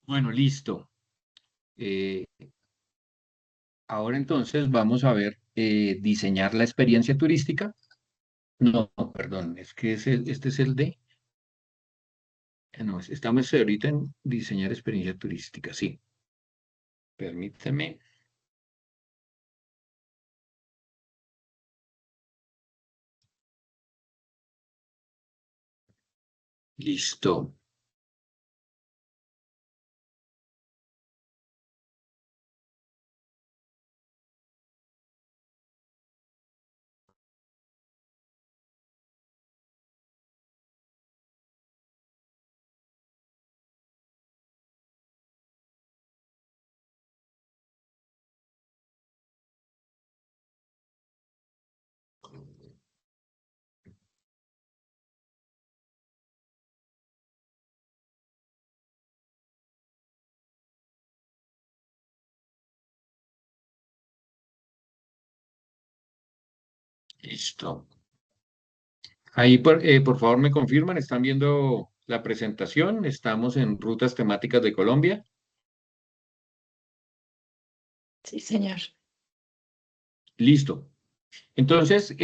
Bueno, listo. Eh, Ahora entonces vamos a ver diseñar la experiencia turística. No, perdón, es que este es el de... no, estamos ahorita en diseñar experiencia turística, sí. Permíteme. Listo. Listo. Ahí, por favor, me confirman, ¿están viendo la presentación? Estamos en rutas temáticas de Colombia. Sí, señor. Listo. Entonces,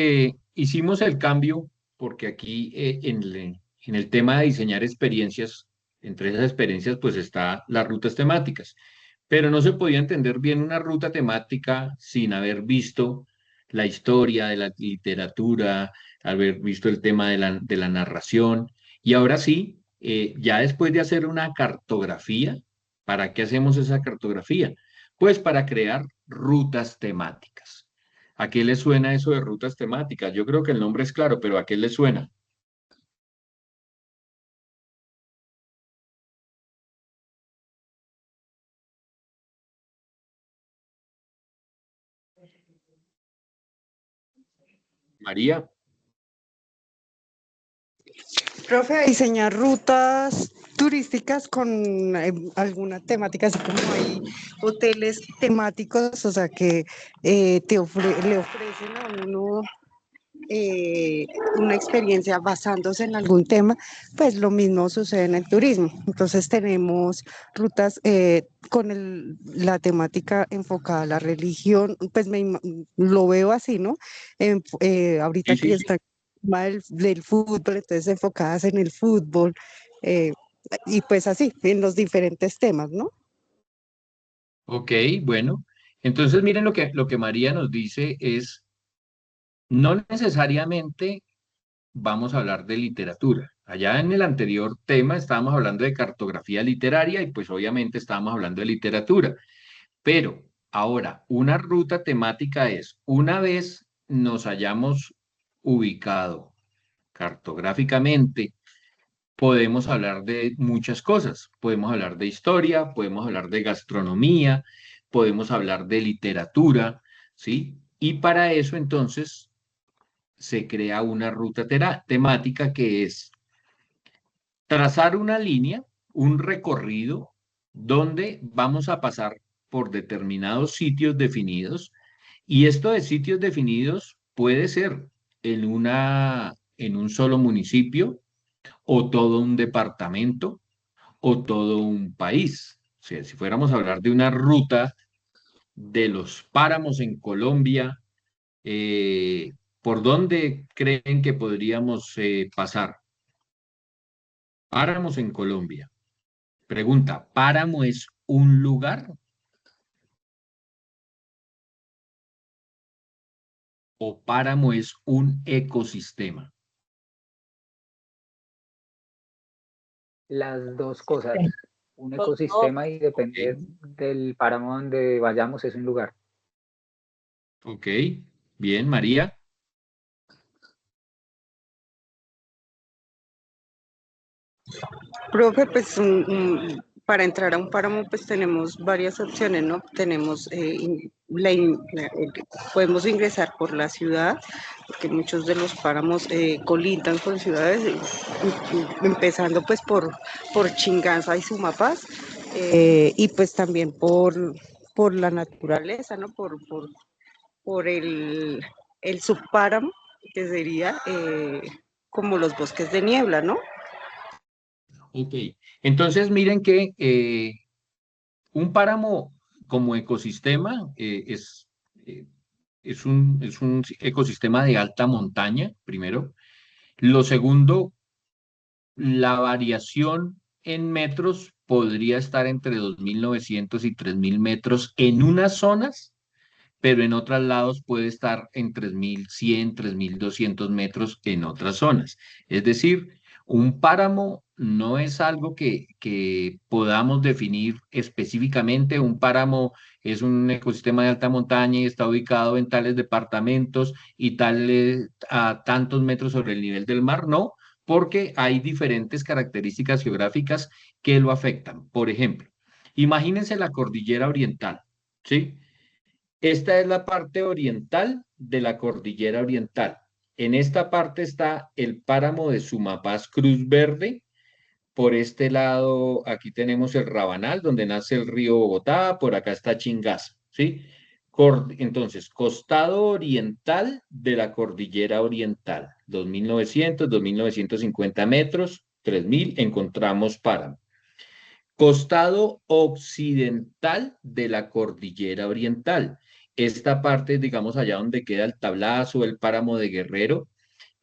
hicimos el cambio porque aquí en el tema de diseñar experiencias Entre esas experiencias, pues está las rutas temáticas. Pero no se podía entender bien una ruta temática sin haber visto la historia de la literatura, haber visto el tema de la narración. Y ahora sí, ya después de hacer una cartografía, ¿para qué hacemos esa cartografía? Pues para crear rutas temáticas. ¿A qué le suena eso de rutas temáticas? Yo creo que el nombre es claro, pero ¿a qué le suena? María. Profe, a diseñar rutas turísticas con alguna temática, así como hay hoteles temáticos, o sea, que le ofrecen a uno eh, una experiencia basándose en algún tema, pues lo mismo sucede en el turismo. Entonces tenemos rutas con la temática enfocada a la religión, pues lo veo así, ¿no? Ahorita Sí, que sí, sí. está el tema del fútbol, entonces enfocadas en el fútbol, eh, y pues así, en los diferentes temas, ¿no? Ok, bueno. Entonces, miren lo que María nos dice es, no necesariamente vamos a hablar de literatura. Allá en el anterior tema estábamos hablando de cartografía literaria y pues obviamente estábamos hablando de literatura. Pero ahora, una ruta temática es, una vez nos hayamos ubicado cartográficamente, podemos hablar de muchas cosas. Podemos hablar de historia, podemos hablar de gastronomía, podemos hablar de literatura, ¿sí? Y para eso entonces se crea una ruta temática que es trazar una línea, un recorrido donde vamos a pasar por determinados sitios definidos y esto de sitios definidos puede ser en un solo municipio o todo un departamento o todo un país. O sea, si fuéramos a hablar de una ruta de los páramos en Colombia, ¿por dónde creen que podríamos pasar? Páramos en Colombia. Pregunta, ¿páramo es un lugar o páramo es un ecosistema? Las dos cosas, un Los dos. ecosistema y Ok, depende del páramo donde vayamos, es un lugar. ok, bien, María. Profe, pues para entrar a un páramo pues tenemos varias opciones, ¿no? Tenemos, podemos ingresar por la ciudad, porque muchos de los páramos colindan con ciudades, empezando pues por Chinganza y Sumapaz, y pues también por la naturaleza, ¿no? Por el subpáramo, que sería como los bosques de niebla, ¿no? Ok, entonces miren que un páramo como ecosistema eh, es un ecosistema de alta montaña, primero. Lo segundo, la variación en metros podría estar entre 2.900 y 3.000 metros en unas zonas, pero en otros lados puede estar en 3.100, 3.200 metros en otras zonas. Es decir, un páramo no es algo que podamos definir específicamente. Un páramo es un ecosistema de alta montaña y está ubicado en tales departamentos y tales a tantos metros sobre el nivel del mar. No, porque hay diferentes características geográficas que lo afectan. Por ejemplo, imagínense la cordillera oriental, ¿sí? Esta es la parte oriental de la cordillera oriental. En esta parte está el páramo de Sumapaz Cruz Verde. Por este lado, aquí tenemos el Rabanal, donde nace el río Bogotá. Por acá está Chingaza, ¿sí? Entonces, costado oriental de la cordillera oriental, 2.900, 2.950 metros, 3.000, encontramos páramo. Costado occidental de la cordillera oriental. Esta parte, digamos, allá donde queda el Tablazo, el páramo de Guerrero,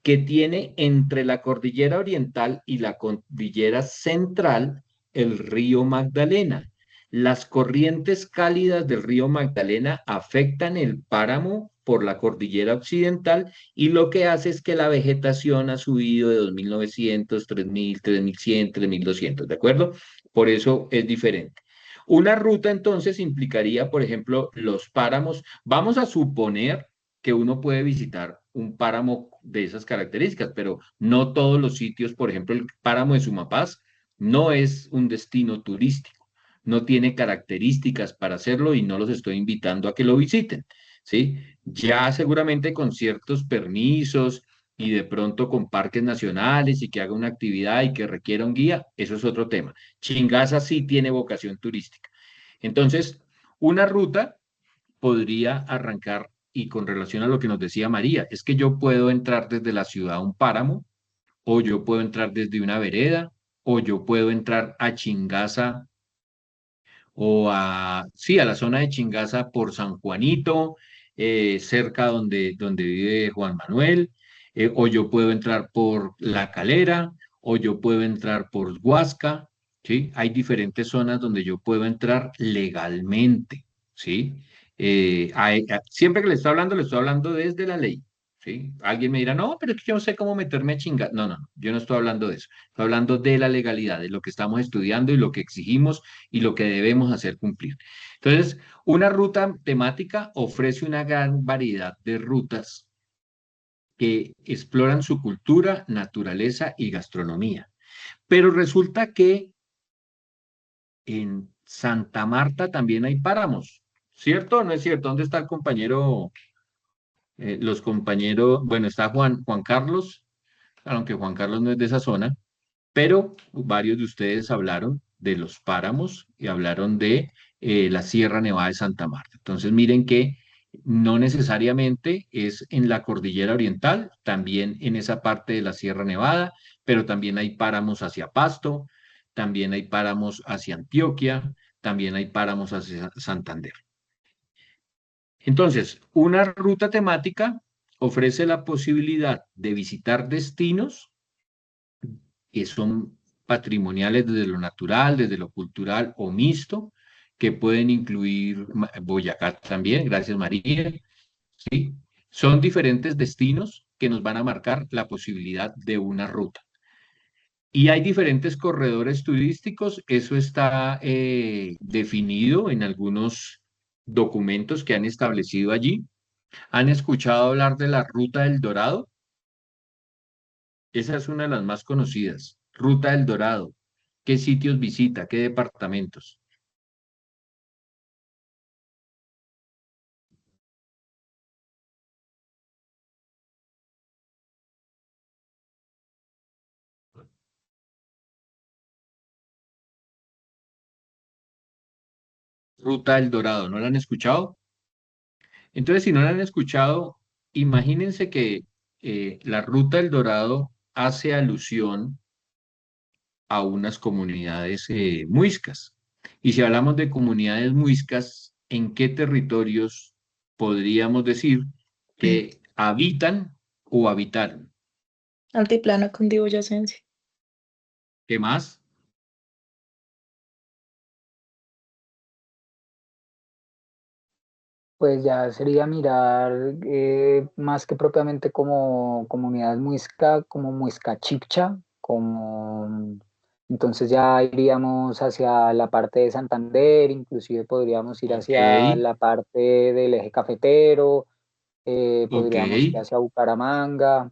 que tiene entre la cordillera oriental y la cordillera central, el río Magdalena. Las corrientes cálidas del río Magdalena afectan el páramo por la cordillera occidental y lo que hace es que la vegetación ha subido de 2.900, 3.000, 3.100, 3.200, ¿de acuerdo? Por eso es diferente. Una ruta entonces implicaría, por ejemplo, los páramos. Vamos a suponer que uno puede visitar un páramo de esas características, pero no todos los sitios, por ejemplo, el páramo de Sumapaz no es un destino turístico, no tiene características para hacerlo y no los estoy invitando a que lo visiten, ¿sí? Ya seguramente con ciertos permisos y de pronto con parques nacionales y que haga una actividad y que requiera un guía, eso es otro tema. Chingaza sí tiene vocación turística. Entonces, una ruta podría arrancar, y con relación a lo que nos decía María, es que yo puedo entrar desde la ciudad a un páramo, o yo puedo entrar desde una vereda, o yo puedo entrar a Chingaza o sí, a la zona de Chingaza por San Juanito, cerca donde vive Juan Manuel, o yo puedo entrar por La Calera, o yo puedo entrar por Huasca, ¿sí? Hay diferentes zonas donde yo puedo entrar legalmente, ¿sí? Siempre que le estoy hablando desde la ley, ¿sí? Alguien me dirá, no, pero es que yo no sé cómo meterme a chingar. No, no, no, yo no estoy hablando de eso. Estoy hablando de la legalidad, de lo que estamos estudiando y lo que exigimos y lo que debemos hacer cumplir. Entonces, una ruta temática ofrece una gran variedad de rutas que exploran su cultura, naturaleza y gastronomía. Pero resulta que en Santa Marta también hay páramos, ¿cierto o no es cierto? ¿Dónde está el compañero? Los compañeros, bueno, está Juan Carlos, aunque Juan Carlos no es de esa zona, pero varios de ustedes hablaron de los páramos y hablaron de la Sierra Nevada de Santa Marta. Entonces, miren que no necesariamente es en la cordillera oriental, también en esa parte de la Sierra Nevada, pero también hay páramos hacia Pasto, también hay páramos hacia Antioquia, también hay páramos hacia Santander. Entonces, una ruta temática ofrece la posibilidad de visitar destinos que son patrimoniales desde lo natural, desde lo cultural o mixto, que pueden incluir Boyacá también, gracias María, ¿sí? Son diferentes destinos que nos van a marcar la posibilidad de una ruta. Y hay diferentes corredores turísticos, eso está definido en algunos documentos que han establecido allí. ¿Han escuchado hablar de la Ruta del Dorado? Esa es una de las más conocidas. Ruta del Dorado. ¿Qué sitios visita? ¿Qué departamentos? Ruta del Dorado. ¿No la han escuchado? Entonces, si no la han escuchado, imagínense que la Ruta del Dorado hace alusión a unas comunidades muiscas. Y si hablamos de comunidades muiscas, ¿en qué territorios podríamos decir que habitan o habitaron? Altiplano cundiboyacense. ¿Qué más? Pues ya sería mirar más que propiamente como comunidades muisca, como muisca chipcha, como entonces ya iríamos hacia la parte de Santander, inclusive podríamos ir Ok, hacia la parte del eje cafetero, ok, podríamos ir hacia Bucaramanga,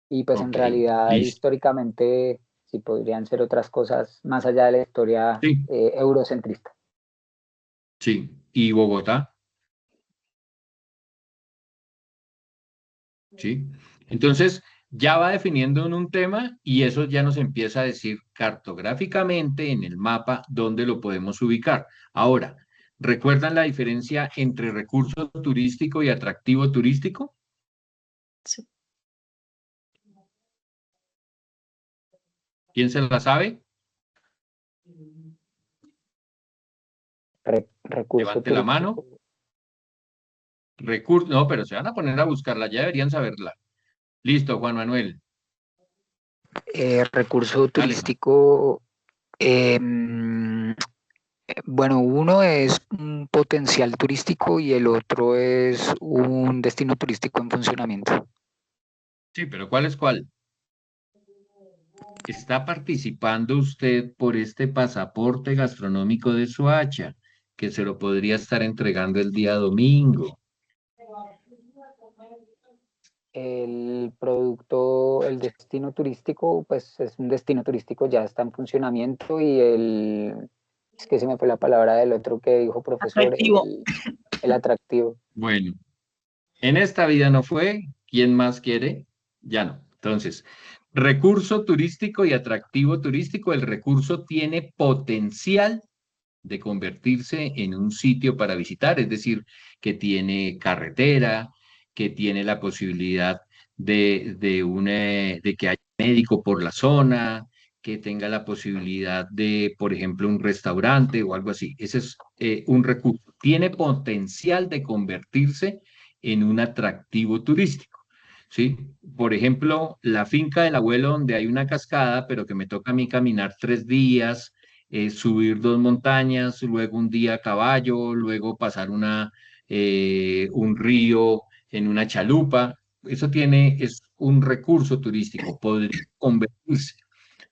y pues en ok, realidad listo. históricamente sí podrían ser otras cosas más allá de la historia Sí, eurocentrista. sí. ¿Y Bogotá? ¿Sí? Entonces, ya va definiendo en un tema y eso ya nos empieza a decir cartográficamente en el mapa dónde lo podemos ubicar. Ahora, ¿recuerdan la diferencia entre recurso turístico y atractivo turístico? Sí. ¿Quién se la sabe? Recurso Levante la turístico. mano. Recurso, no, pero se van a poner a buscarla, ya deberían saberla. Listo, Juan Manuel, Recurso dale, Juan. turístico Em, bueno, uno es un potencial turístico y el otro es un destino turístico en funcionamiento. Sí, pero ¿cuál es cuál? Está participando usted por este pasaporte gastronómico de Soacha, que se lo podría estar entregando el día domingo. El producto, el destino turístico, pues es un destino turístico, ya está en funcionamiento y es que se me fue la palabra del otro que dijo profesor, Atractivo. el atractivo. Bueno, en esta vida no fue, ¿quién más quiere? Ya no. Entonces, recurso turístico y atractivo turístico, el recurso tiene potencial de convertirse en un sitio para visitar, es decir, que tiene carretera, que tiene la posibilidad de que haya médico por la zona, que tenga la posibilidad de, por ejemplo, un restaurante o algo así. Ese es un recurso. Tiene potencial de convertirse en un atractivo turístico. ¿Sí? Por ejemplo, la finca del abuelo donde hay una cascada, pero que me toca a mí caminar 3 días, subir 2 montañas, luego un día a caballo, luego pasar un río en una chalupa. Es un recurso turístico, podría convertirse.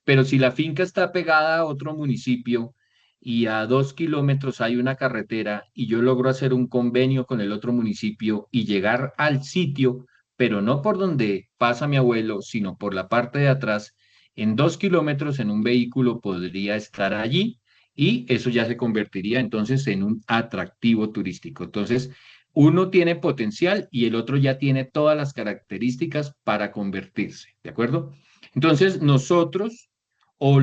Pero si la finca está pegada a otro municipio y a 2 kilómetros hay una carretera y yo logro hacer un convenio con el otro municipio y llegar al sitio, pero no por donde pasa mi abuelo, sino por la parte de atrás, en 2 kilómetros en un vehículo podría estar allí y eso ya se convertiría entonces en un atractivo turístico. Entonces, uno tiene potencial y el otro ya tiene todas las características para convertirse, ¿de acuerdo? Entonces, nosotros o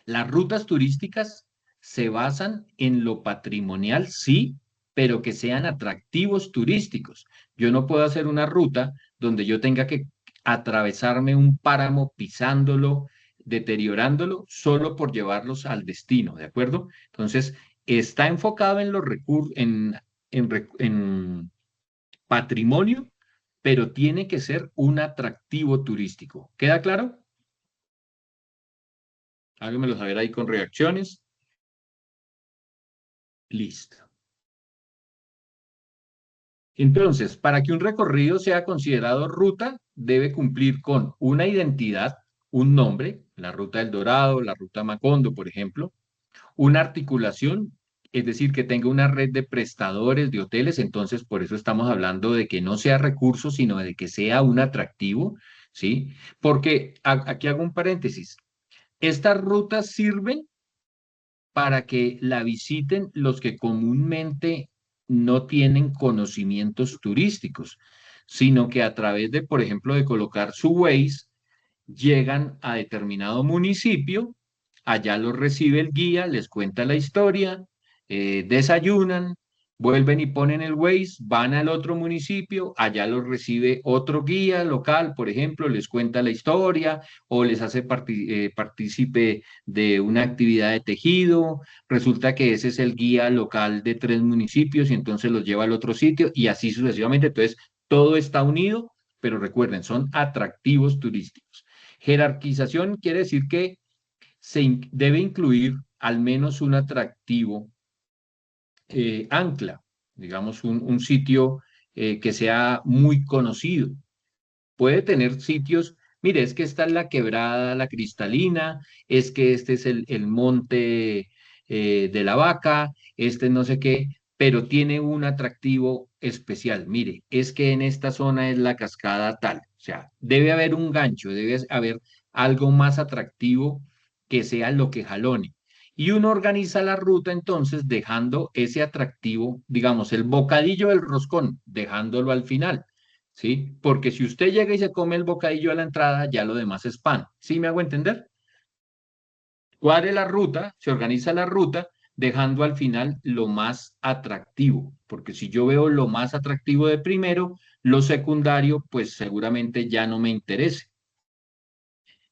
las rutas turísticas se basan en lo patrimonial, sí, pero que sean atractivos turísticos. Yo no puedo hacer una ruta donde yo tenga que atravesarme un páramo pisándolo, deteriorándolo, solo por llevarlos al destino, ¿de acuerdo? Entonces, está enfocado en los recursos, en patrimonio, pero tiene que ser un atractivo turístico. ¿Queda claro? Háganmelo saber ahí con reacciones. Listo. Entonces, para que un recorrido sea considerado ruta, debe cumplir con una identidad, un nombre, la ruta del Dorado, la ruta Macondo, por ejemplo, una articulación, es decir, que tenga una red de prestadores de hoteles, entonces por eso estamos hablando de que no sea recurso, sino de que sea un atractivo, ¿sí? Porque aquí hago un paréntesis. Estas rutas sirven para que la visiten los que comúnmente no tienen conocimientos turísticos, sino que a través de, por ejemplo, de colocar su Waze, llegan a determinado municipio, allá los recibe el guía, les cuenta la historia, desayunan, vuelven y ponen el Waze, van al otro municipio, allá los recibe otro guía local, por ejemplo, les cuenta la historia o les hace partícipe de una actividad de tejido, resulta que ese es el guía local de 3 municipios y entonces los lleva al otro sitio y así sucesivamente. Entonces, todo está unido, pero recuerden, son atractivos turísticos. Jerarquización quiere decir que debe incluir al menos un atractivo ancla, digamos un sitio que sea muy conocido. Puede tener sitios, mire, es que esta es la quebrada, la cristalina, es que este es el monte de la vaca, este no sé qué, pero tiene un atractivo especial. Mire, es que en esta zona es la cascada tal. O sea, debe haber un gancho, debe haber algo más atractivo que sea lo que jalone. Y uno organiza la ruta entonces dejando ese atractivo, digamos, el bocadillo del roscón, dejándolo al final. ¿Sí? Porque si usted llega y se come el bocadillo a la entrada, ya lo demás es pan. ¿Sí me hago entender? Cuadre la ruta, se organiza la ruta, dejando al final lo más atractivo, porque si yo veo lo más atractivo de primero, lo secundario, pues seguramente ya no me interese.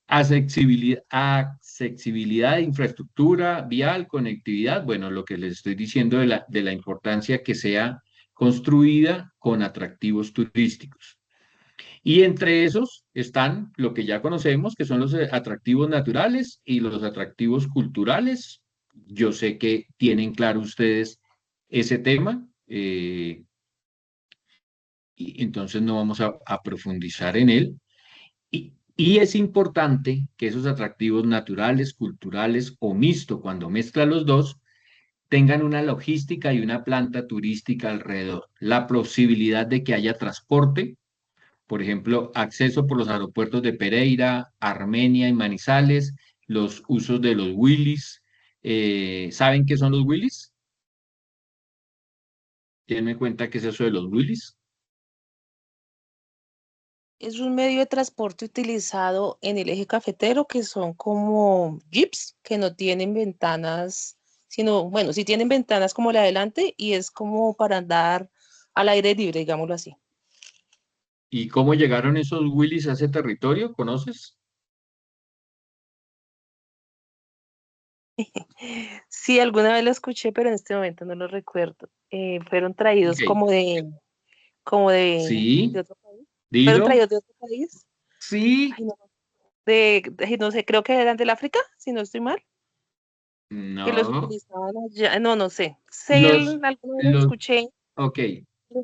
Accesibilidad de infraestructura, vial, conectividad, bueno, lo que les estoy diciendo de la importancia que sea construida con atractivos turísticos. Y entre esos están lo que ya conocemos, que son los atractivos naturales y los atractivos culturales. Yo sé que tienen claro ustedes ese tema, y entonces no vamos a profundizar en él. Y es importante que esos atractivos naturales, culturales o mixto, cuando mezcla los dos, tengan una logística y una planta turística alrededor. La posibilidad de que haya transporte, por ejemplo, acceso por los aeropuertos de Pereira, Armenia y Manizales, los usos de los Willys. ¿Saben qué son los Willys? Tienen en cuenta qué es eso de los Willys. Es un medio de transporte utilizado en el eje cafetero que son como jeeps que no tienen ventanas, sino, bueno, sí tienen ventanas como la de adelante y es como para andar al aire libre, digámoslo así. ¿Y cómo llegaron esos Willys a ese territorio? ¿Conoces? Sí, alguna vez lo escuché, pero en este momento no lo recuerdo. Fueron traídos Ok. como de Sí, otro país. Fueron dilo. traídos de otro país. Sí. Ay, no, no sé, creo que eran del África, si no estoy mal, que los No. utilizaban allá. No, no sé. Sé, Los, alguna vez lo los, escuché, ok.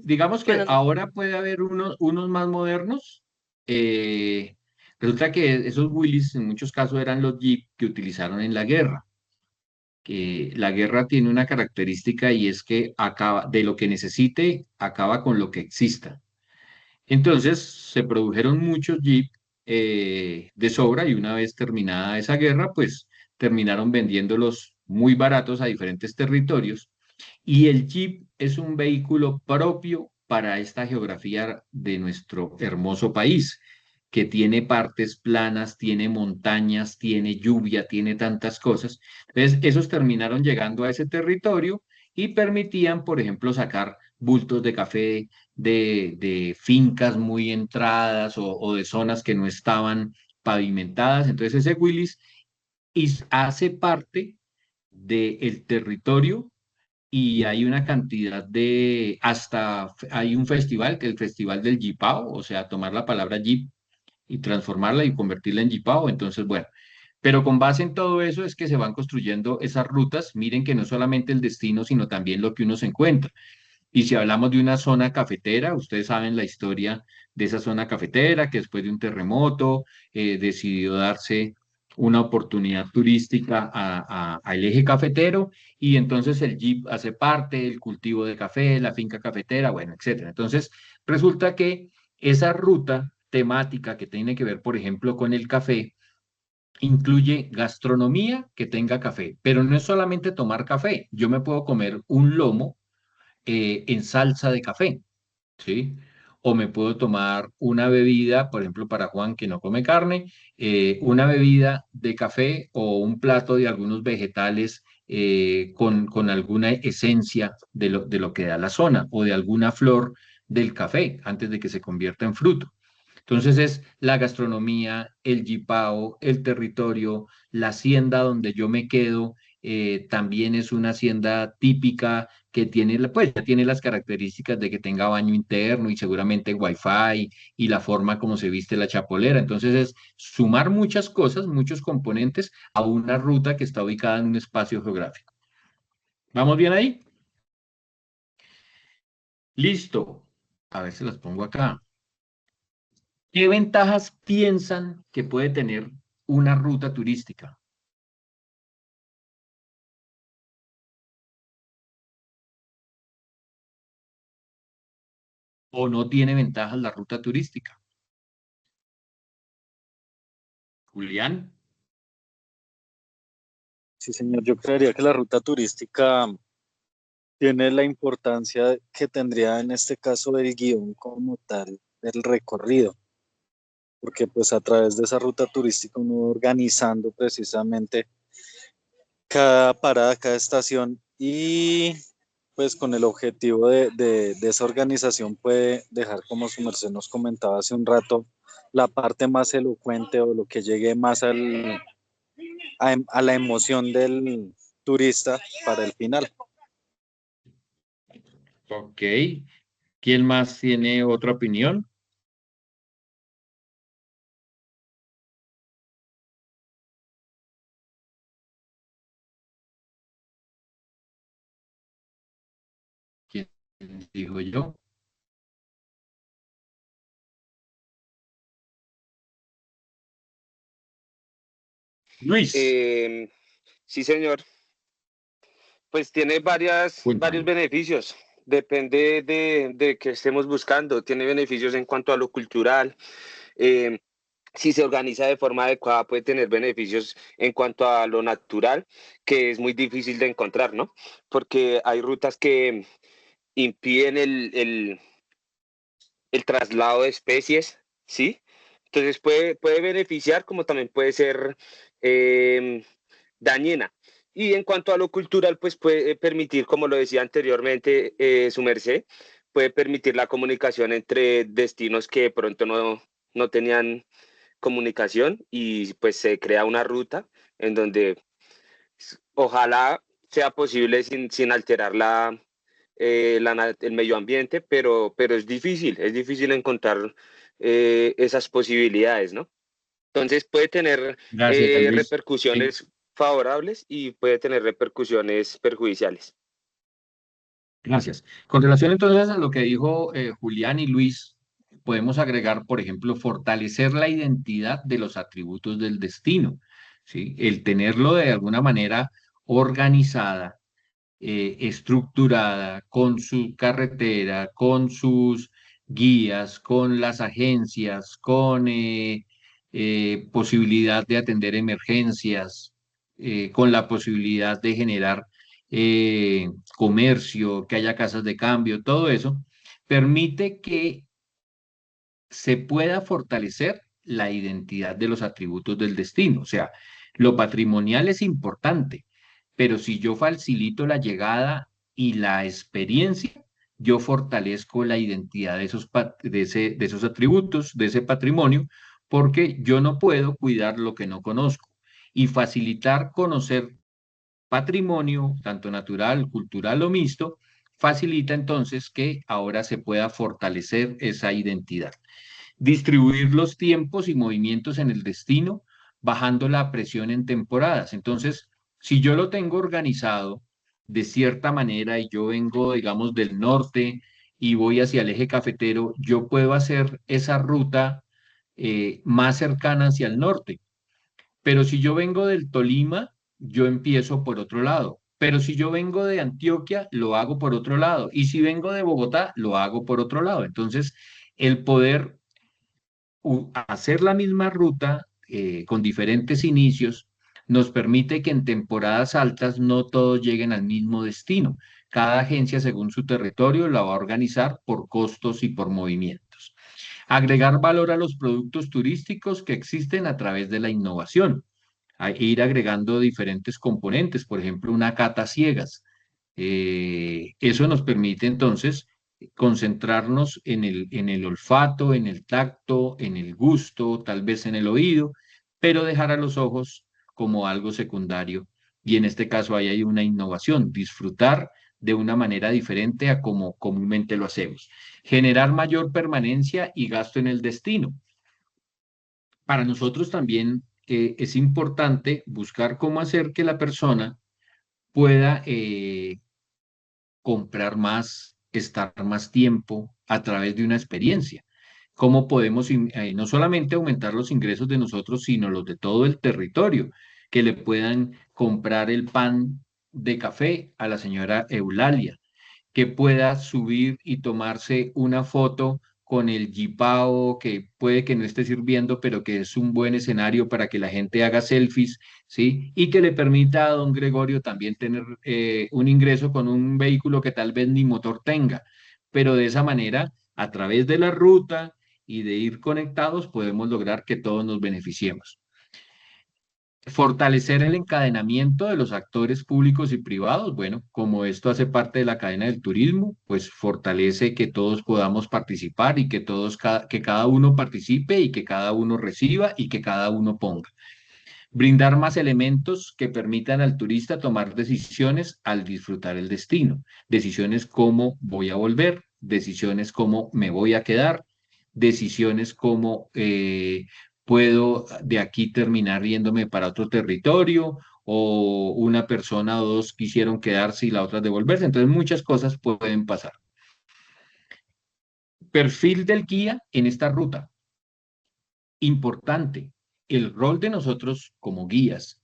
Digamos que pero no. ahora puede haber unos más modernos. Eh, Resulta que esos Willys en muchos casos eran los Jeep que utilizaron en la guerra. Que la guerra tiene una característica y es que acaba de lo que necesite, acaba con lo que exista. Entonces se produjeron muchos Jeep de sobra y una vez terminada esa guerra, pues terminaron vendiéndolos muy baratos a diferentes territorios. Y el Jeep es un vehículo propio para esta geografía de nuestro hermoso país, que tiene partes planas, tiene montañas, tiene lluvia, tiene tantas cosas. Entonces, esos terminaron llegando a ese territorio y permitían, por ejemplo, sacar bultos de café de fincas muy entradas o de zonas que no estaban pavimentadas. Entonces, ese Willys hace parte del territorio y hay una cantidad hay un festival, que es el Festival del Jipao, o sea, tomar la palabra Jeep y transformarla y convertirla en Jipao. Entonces, bueno, pero con base en todo eso es que se van construyendo esas rutas. Miren que no solamente el destino, sino también lo que uno se encuentra. Y si hablamos de una zona cafetera, ustedes saben la historia de esa zona cafetera, que después de un terremoto decidió darse una oportunidad turística al eje cafetero y entonces el Jeep hace parte, el cultivo de café, la finca cafetera, bueno, etcétera. Entonces, resulta que esa ruta temática que tiene que ver, por ejemplo, con el café, incluye gastronomía que tenga café, pero no es solamente tomar café. Yo me puedo comer un lomo en salsa de café, ¿sí? O me puedo tomar una bebida, por ejemplo, para Juan que no come carne, una bebida de café o un plato de algunos vegetales con alguna esencia de lo que da la zona o de alguna flor del café antes de que se convierta en fruto. Entonces es la gastronomía, el jipao, el territorio, la hacienda donde yo me quedo, también es una hacienda típica que tiene, pues ya tiene las características de que tenga baño interno y seguramente wifi y la forma como se viste la chapolera. Entonces es sumar muchas cosas, muchos componentes a una ruta que está ubicada en un espacio geográfico. ¿Vamos bien ahí? Listo. A ver si las pongo acá. ¿Qué ventajas piensan que puede tener una ruta turística? ¿O no tiene ventajas la ruta turística? Julián, Sí, señor, yo creería que la ruta turística tiene la importancia que tendría en este caso el guión como tal del recorrido, porque pues a través de esa ruta turística uno va organizando precisamente cada parada, cada estación y pues con el objetivo de esa organización puede dejar, como su merced nos comentaba hace un rato, la parte más elocuente o lo que llegue más a la emoción del turista para el final. ok. ¿Quién más tiene otra opinión? digo yo. Luis, Em, sí, señor. Pues tiene varios cuéntame. beneficios. Depende de qué estemos buscando. Tiene beneficios en cuanto a lo cultural. em, si se organiza de forma adecuada, puede tener beneficios en cuanto a lo natural, que es muy difícil de encontrar, ¿no? Porque hay rutas que impiden el traslado de especies, ¿sí? Entonces puede beneficiar como también puede ser eh, dañina. Y en cuanto a lo cultural, pues puede permitir, como lo decía anteriormente, su merced, puede permitir la comunicación entre destinos que de pronto no tenían comunicación y pues se crea una ruta en donde ojalá sea posible sin alterar el medio ambiente, pero es difícil encontrar esas posibilidades, ¿no? Entonces puede tener Gracias, Luis. repercusiones favorables y puede tener repercusiones perjudiciales. Gracias. Con relación entonces a lo que dijo Julián y Luis, podemos agregar, por ejemplo, fortalecer la identidad de los atributos del destino, ¿sí? El tenerlo de alguna manera organizada, estructurada, con su carretera, con sus guías, con las agencias, con posibilidad de atender emergencias, con la posibilidad de generar comercio, que haya casas de cambio, todo eso, permite que se pueda fortalecer la identidad de los atributos del destino. O sea, lo patrimonial es importante, pero si yo facilito la llegada y la experiencia, yo fortalezco la identidad de de esos atributos, de ese patrimonio, porque yo no puedo cuidar lo que no conozco. Y facilitar conocer patrimonio, tanto natural, cultural o mixto, facilita entonces que ahora se pueda fortalecer esa identidad. Distribuir los tiempos y movimientos en el destino, bajando la presión en temporadas. Entonces, si yo lo tengo organizado de cierta manera y yo vengo, digamos, del norte y voy hacia el eje cafetero, yo puedo hacer esa ruta más cercana hacia el norte. Pero si yo vengo del Tolima, yo empiezo por otro lado. Pero si yo vengo de Antioquia, lo hago por otro lado. Y si vengo de Bogotá, lo hago por otro lado. Entonces, el poder hacer la misma ruta con diferentes inicios nos permite que en temporadas altas no todos lleguen al mismo destino. Cada agencia, según su territorio, la va a organizar por costos y por movimientos. Agregar valor a los productos turísticos que existen a través de la innovación. Ir agregando diferentes componentes, por ejemplo, una cata ciegas. Eso nos permite entonces concentrarnos en el olfato, en el tacto, en el gusto, tal vez en el oído, pero dejar a los ojos como algo secundario. Y en este caso ahí hay una innovación, disfrutar de una manera diferente a como comúnmente lo hacemos. Generar mayor permanencia y gasto en el destino. Para nosotros también es importante buscar cómo hacer que la persona pueda comprar más, estar más tiempo a través de una experiencia. ¿Cómo podemos no solamente aumentar los ingresos de nosotros, sino los de todo el territorio, que le puedan comprar el pan de café a la señora Eulalia, que pueda subir y tomarse una foto con el Jipao, que puede que no esté sirviendo, pero que es un buen escenario para que la gente haga selfies, ¿sí? Y que le permita a don Gregorio también tener un ingreso con un vehículo que tal vez ni motor tenga. Pero de esa manera, a través de la ruta y de ir conectados, podemos lograr que todos nos beneficiemos. Fortalecer el encadenamiento de los actores públicos y privados. Bueno, como esto hace parte de la cadena del turismo, pues fortalece que todos podamos participar y que que cada uno participe y que cada uno reciba y que cada uno ponga. Brindar más elementos que permitan al turista tomar decisiones al disfrutar el destino. Decisiones como voy a volver, decisiones como me voy a quedar, decisiones como puedo de aquí terminar yéndome para otro territorio o una persona o dos quisieron quedarse y la otra devolverse. Entonces muchas cosas pueden pasar. Perfil del guía en esta ruta. Importante, el rol de nosotros como guías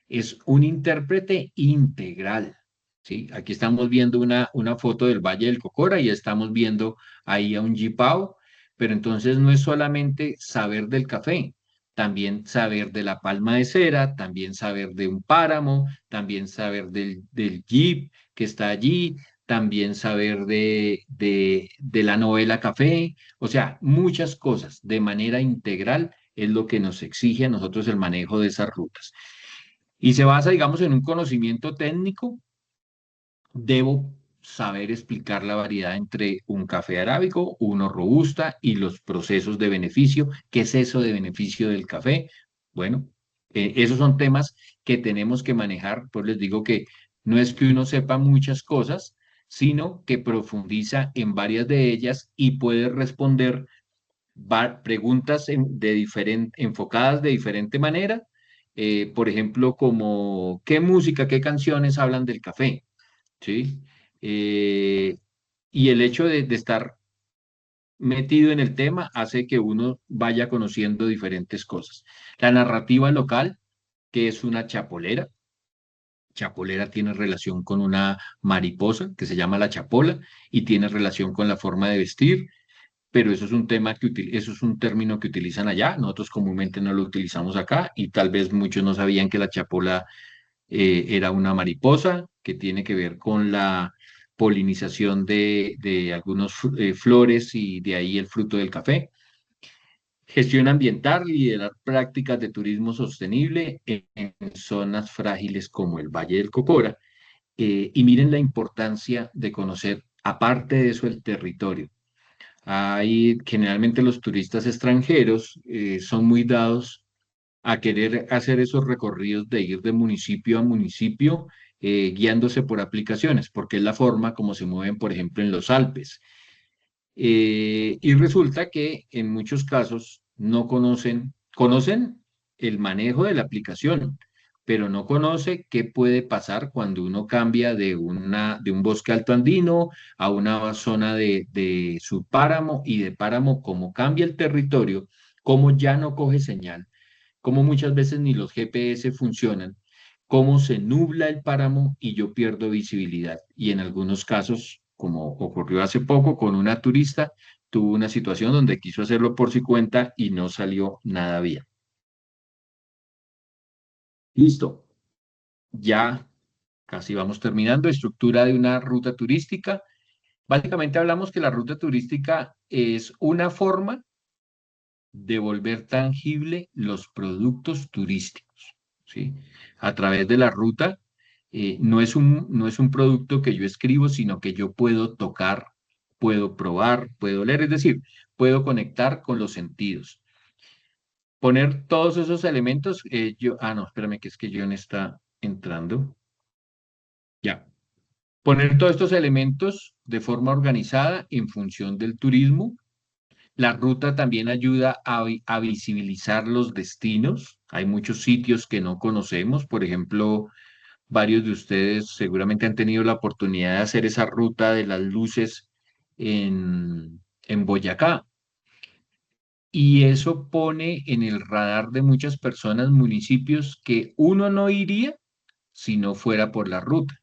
es un intérprete integral. ¿Sí? Aquí estamos viendo una foto del Valle del Cocora y estamos viendo ahí a un Jipao, pero entonces no es solamente saber del café, también saber de la palma de cera, también saber de un páramo, también saber del jeep que está allí, también saber de la novela café, o sea, muchas cosas de manera integral es lo que nos exige a nosotros el manejo de esas rutas. Y se basa, digamos, en un conocimiento técnico. Debo saber explicar la variedad entre un café arábico, uno robusta y los procesos de beneficio. ¿Qué es eso de beneficio del café? Bueno, esos son temas que tenemos que manejar. Pues les digo que no es que uno sepa muchas cosas, sino que profundiza en varias de ellas y puede responder preguntas enfocadas de diferente manera. Por ejemplo, como ¿qué música, qué canciones hablan del café? ¿Sí? Eh, y el hecho de estar metido en el tema hace que uno vaya conociendo diferentes cosas. La narrativa local, que es una chapolera. Chapolera tiene relación con una mariposa que se llama la chapola y tiene relación con la forma de vestir, pero eso es un tema eso es un término que utilizan allá. Nosotros comúnmente no lo utilizamos acá y tal vez muchos no sabían que la chapola era una mariposa que tiene que ver con la polinización de algunos flores y de ahí el fruto del café. Gestión ambiental, liderar prácticas de turismo sostenible en zonas frágiles como el Valle del Cocora. Y miren la importancia de conocer, aparte de eso, el territorio. Hay generalmente los turistas extranjeros son muy dados a querer hacer esos recorridos de ir de municipio a municipio, guiándose por aplicaciones, porque es la forma como se mueven, por ejemplo, en los Alpes. Y resulta que en muchos casos no conocen el manejo de la aplicación, pero no conoce qué puede pasar cuando uno cambia de un bosque alto andino a una zona de subpáramo y de páramo, cómo cambia el territorio, cómo ya no coge señal, cómo muchas veces ni los GPS funcionan, cómo se nubla el páramo y yo pierdo visibilidad. Y en algunos casos, como ocurrió hace poco con una turista, tuvo una situación donde quiso hacerlo por su cuenta y no salió nada bien. Listo, ya casi vamos terminando. Estructura de una ruta turística. Básicamente hablamos que la ruta turística es una forma de volver tangible los productos turísticos, ¿sí? A través de la ruta, no es un producto que yo escribo, sino que yo puedo tocar, puedo probar, puedo leer, es decir, puedo conectar con los sentidos. Poner todos esos elementos, no, espérame, que es que John está entrando. Ya. Poner todos estos elementos de forma organizada en función del turismo. La ruta también ayuda a visibilizar los destinos. Hay muchos sitios que no conocemos. Por ejemplo, varios de ustedes seguramente han tenido la oportunidad de hacer esa ruta de las luces en Boyacá. Y eso pone en el radar de muchas personas municipios que uno no iría si no fuera por la ruta.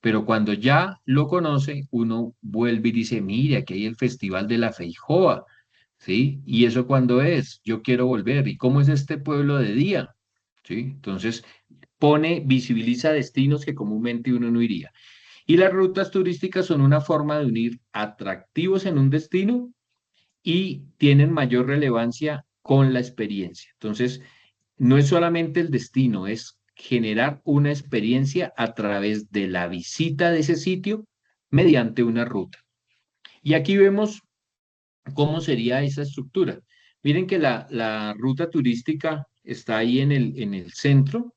Pero cuando ya lo conoce, uno vuelve y dice, mire, aquí hay el Festival de la Feijoa, ¿sí? ¿Y eso cuándo es? Yo quiero volver. ¿Y cómo es este pueblo de día? ¿Sí? Entonces, visibiliza destinos que comúnmente uno no iría. Y las rutas turísticas son una forma de unir atractivos en un destino y tienen mayor relevancia con la experiencia. Entonces, no es solamente el destino, es generar una experiencia a través de la visita de ese sitio mediante una ruta. Y aquí vemos cómo sería esa estructura. Miren que la ruta turística está ahí en el centro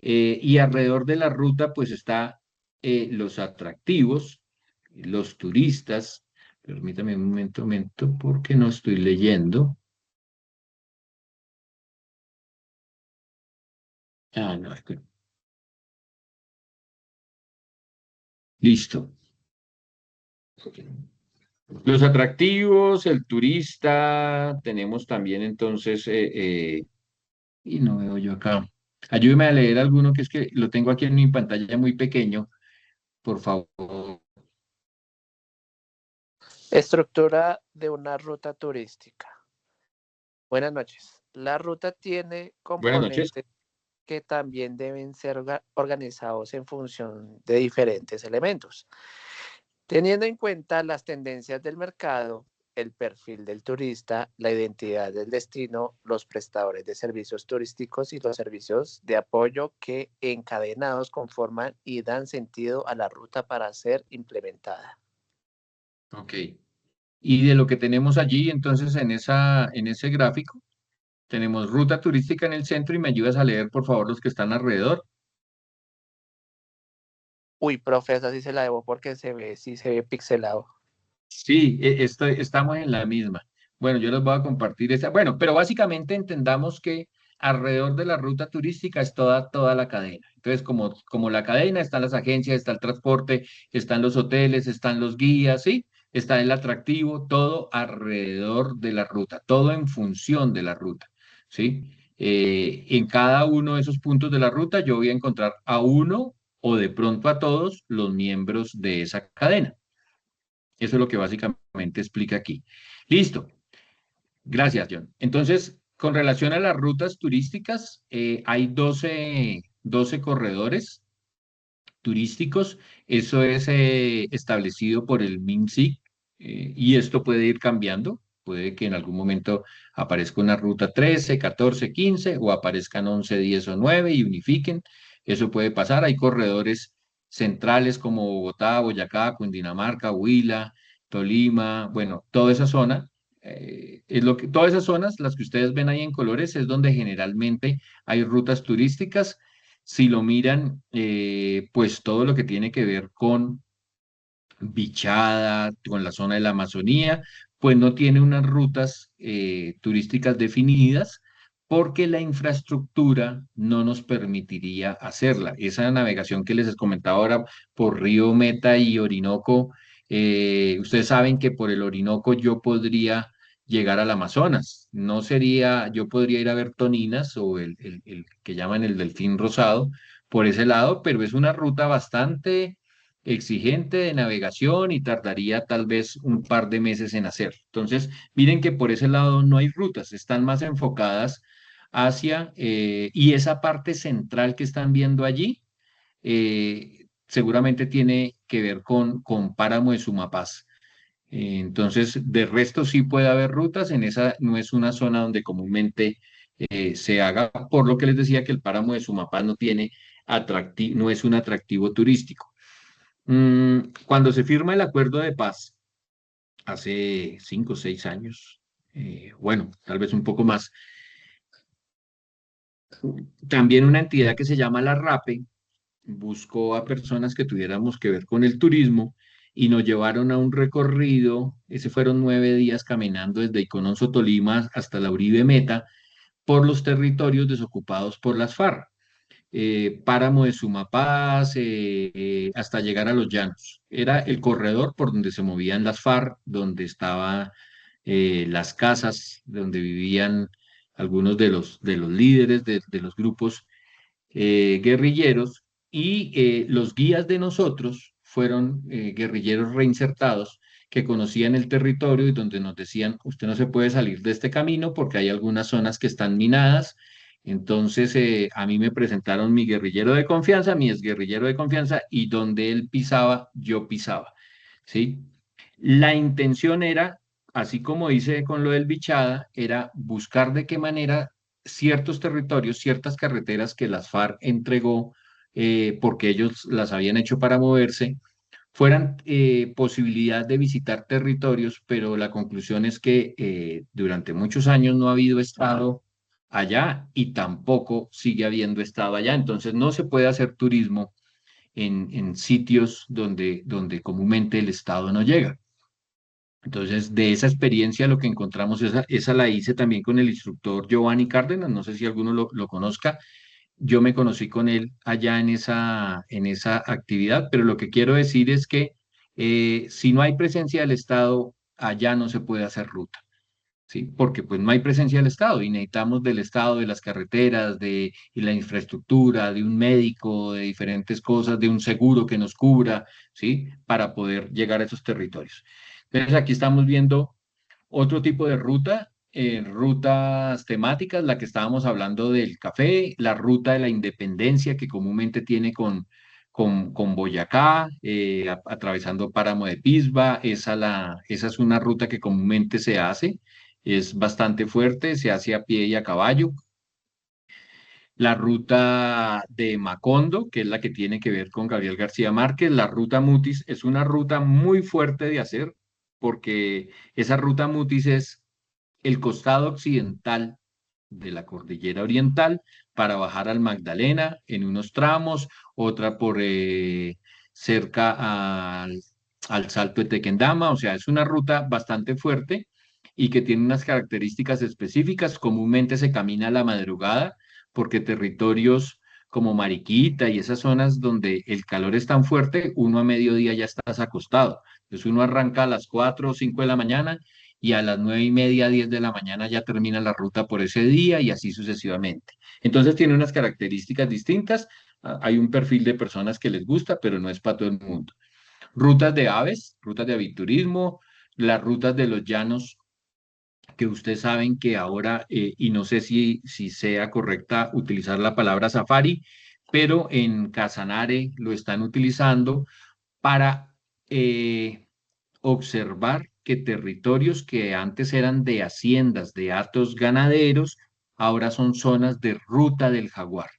y alrededor de la ruta pues está los atractivos, los turistas. Permítame un momento porque no estoy leyendo. No, listo. Los atractivos, el turista, tenemos también entonces, y no veo yo acá. Ayúdeme a leer alguno que es que lo tengo aquí en mi pantalla muy pequeño, por favor. Estructura de una ruta turística. Buenas noches. La ruta tiene Buenas noches. componentes que también deben ser organizados en función de diferentes elementos, teniendo en cuenta las tendencias del mercado, el perfil del turista, la identidad del destino, los prestadores de servicios turísticos y los servicios de apoyo que encadenados conforman y dan sentido a la ruta para ser implementada. Ok. Y de lo que tenemos allí, entonces, en ese gráfico, tenemos ruta turística en el centro y me ayudas a leer, por favor, los que están alrededor. Uy, profe, esa sí se la debo porque sí se ve pixelado. Sí, estamos en la misma. Bueno, yo les voy a compartir esa. Bueno, pero básicamente entendamos que alrededor de la ruta turística es toda la cadena. Entonces, como la cadena, están las agencias, está el transporte, están los hoteles, están los guías, ¿sí? Está el atractivo, todo alrededor de la ruta, todo en función de la ruta, ¿sí? En cada uno de esos puntos de la ruta yo voy a encontrar a uno o de pronto a todos los miembros de esa cadena. Eso es lo que básicamente explica aquí. Listo. Gracias, John. Entonces, con relación a las rutas turísticas, hay 12 corredores turísticos. Eso es establecido por el MinSIC, y esto puede ir cambiando. Puede que en algún momento aparezca una ruta 13, 14, 15 o aparezcan 11, 10 o 9 y unifiquen. Eso puede pasar. Hay corredores centrales como Bogotá, Boyacá, Cundinamarca, Huila, Tolima, bueno, toda esa zona. Todas esas zonas, las que ustedes ven ahí en colores, es donde generalmente hay rutas turísticas. Si lo miran, pues todo lo que tiene que ver con Bichada, con la zona de la Amazonía, pues no tiene unas rutas turísticas definidas porque la infraestructura no nos permitiría hacerla. Esa navegación que les comentaba ahora por Río Meta y Orinoco, ustedes saben que por el Orinoco yo podría llegar al Amazonas. No sería, yo podría ir a ver Toninas o el que llaman el Delfín Rosado por ese lado, pero es una ruta bastante exigente de navegación y tardaría tal vez un par de meses en hacer. Entonces, miren que por ese lado no hay rutas, están más enfocadas hacia, y esa parte central que están viendo allí, seguramente tiene que ver con Páramo de Sumapaz. Entonces, de resto sí puede haber rutas, en esa no es una zona donde comúnmente se haga, por lo que les decía que el Páramo de Sumapaz no es un atractivo turístico. Cuando se firma el acuerdo de paz, hace 5 o 6 años, bueno, tal vez un poco más, también una entidad que se llama la RAPE buscó a personas que tuviéramos que ver con el turismo y nos llevaron a un recorrido. Ese fueron 9 días caminando desde Icononso, Tolima, hasta la Uribe Meta, por los territorios desocupados por las FARC. Páramo de Sumapaz, hasta llegar a Los Llanos. Era el corredor por donde se movían las FARC, donde estaban las casas, donde vivían algunos de los líderes de los grupos guerrilleros, y los guías de nosotros fueron guerrilleros reinsertados que conocían el territorio y donde nos decían, usted no se puede salir de este camino porque hay algunas zonas que están minadas. Entonces, a mí me presentaron mi guerrillero de confianza, mi exguerrillero de confianza, y donde él pisaba, yo pisaba, ¿sí? La intención era, así como hice con lo del Bichada, era buscar de qué manera ciertos territorios, ciertas carreteras que las FARC entregó, porque ellos las habían hecho para moverse, fueran posibilidad de visitar territorios, pero la conclusión es que durante muchos años no ha habido Estado allá y tampoco sigue habiendo Estado allá. Entonces no se puede hacer turismo en sitios donde comúnmente el Estado no llega. Entonces, de esa experiencia lo que encontramos, esa la hice también con el instructor Giovanni Cárdenas, no sé si alguno lo conozca. Yo me conocí con él allá en esa actividad, pero lo que quiero decir es que Si no hay presencia del Estado, allá no se puede hacer ruta. ¿Sí? Porque pues no hay presencia del Estado y necesitamos del Estado, de las carreteras, y la infraestructura, de un médico, de diferentes cosas, de un seguro que nos cubra, ¿sí? Para poder llegar a esos territorios. Entonces aquí estamos viendo otro tipo de ruta, rutas temáticas, la que estábamos hablando del café, la ruta de la independencia que comúnmente tiene con Boyacá, atravesando Páramo de Pisba, esa es una ruta que comúnmente se hace, es bastante fuerte, se hace a pie y a caballo. La ruta de Macondo, que es la que tiene que ver con Gabriel García Márquez, la ruta Mutis es una ruta muy fuerte de hacer, porque esa ruta Mutis es el costado occidental de la cordillera oriental para bajar al Magdalena en unos tramos, otra por cerca al Salto de Tequendama, o sea, es una ruta bastante fuerte y que tiene unas características específicas. Comúnmente se camina a la madrugada porque territorios como Mariquita y esas zonas donde el calor es tan fuerte, uno a mediodía ya estás acostado. Entonces uno arranca a las 4 o 5 de la mañana y a las 9:30, 10 de la mañana ya termina la ruta por ese día y así sucesivamente. Entonces tiene unas características distintas. Hay un perfil de personas que les gusta, pero no es para todo el mundo. Rutas de aves, rutas de aviturismo, las rutas de los llanos que ustedes saben que ahora, y no sé si sea correcta utilizar la palabra safari, pero en Casanare lo están utilizando para observar que territorios que antes eran de haciendas, de hatos ganaderos, ahora son zonas de ruta del jaguar,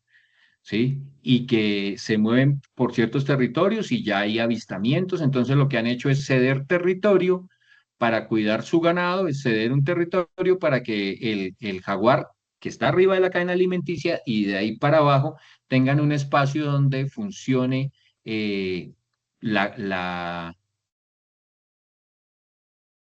¿sí? Y que se mueven por ciertos territorios y ya hay avistamientos, entonces lo que han hecho es ceder territorio para cuidar su ganado, es ceder un territorio para que el jaguar que está arriba de la cadena alimenticia y de ahí para abajo tengan un espacio donde funcione la, la,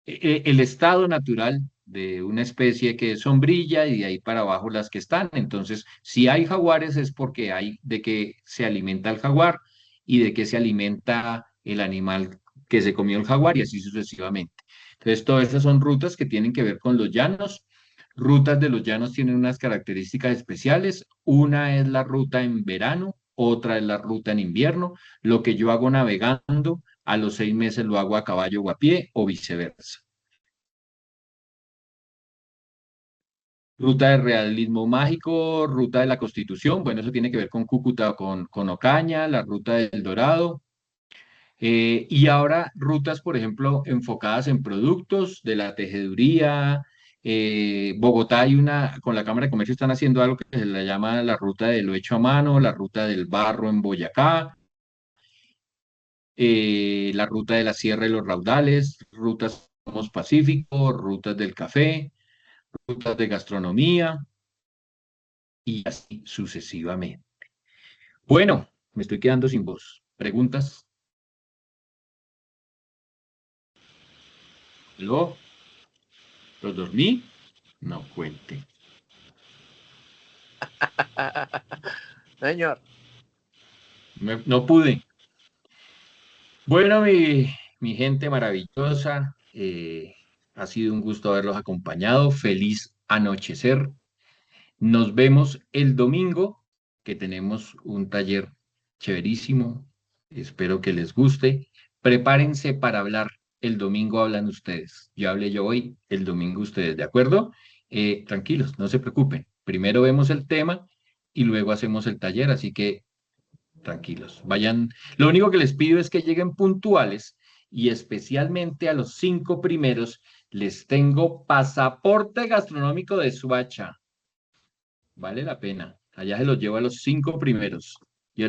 el estado natural de una especie que es sombrilla y de ahí para abajo las que están. Entonces, si hay jaguares es porque hay de que se alimenta el jaguar y de que se alimenta el animal que se comió el jaguar y así sucesivamente. Entonces, todas esas son rutas que tienen que ver con los llanos. Rutas de los llanos tienen unas características especiales. Una es la ruta en verano, otra es la ruta en invierno. Lo que yo hago navegando, a los 6 meses lo hago a caballo o a pie o viceversa. Ruta de realismo mágico, ruta de la Constitución, bueno, eso tiene que ver con Cúcuta, con Ocaña, la ruta del Dorado. Y ahora rutas, por ejemplo, enfocadas en productos de la tejeduría. Bogotá hay con la Cámara de Comercio están haciendo algo que se le llama la ruta de lo hecho a mano, la ruta del barro en Boyacá, la ruta de la Sierra y los Raudales, rutas como Pacífico, rutas del café, rutas de gastronomía y así sucesivamente. Bueno, me estoy quedando sin voz. ¿Preguntas? ¿Aló? ¿Los dormí? No cuente. Señor. No pude. Bueno, mi gente maravillosa, ha sido un gusto haberlos acompañado. Feliz anochecer. Nos vemos el domingo, que tenemos un taller chéverísimo. Espero que les guste. Prepárense para hablar. El domingo hablan ustedes. Yo hablé yo hoy, el domingo ustedes, ¿de acuerdo? Tranquilos, no se preocupen. Primero vemos el tema y luego hacemos el taller, así que tranquilos. Vayan. Lo único que les pido es que lleguen puntuales y especialmente a los 5 primeros les tengo pasaporte gastronómico de Suacha. Vale la pena. Allá se los llevo a los 5 primeros. Yo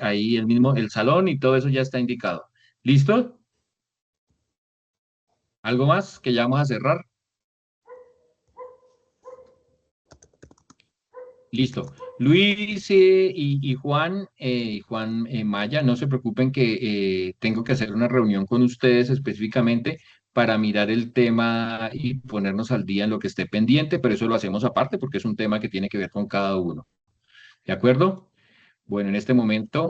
ahí el salón y todo eso ya está indicado. ¿Listo? ¿Algo más que ya vamos a cerrar? Listo. Luis y Juan Maya, no se preocupen que tengo que hacer una reunión con ustedes específicamente para mirar el tema y ponernos al día en lo que esté pendiente, pero eso lo hacemos aparte porque es un tema que tiene que ver con cada uno. ¿De acuerdo? Bueno, en este momento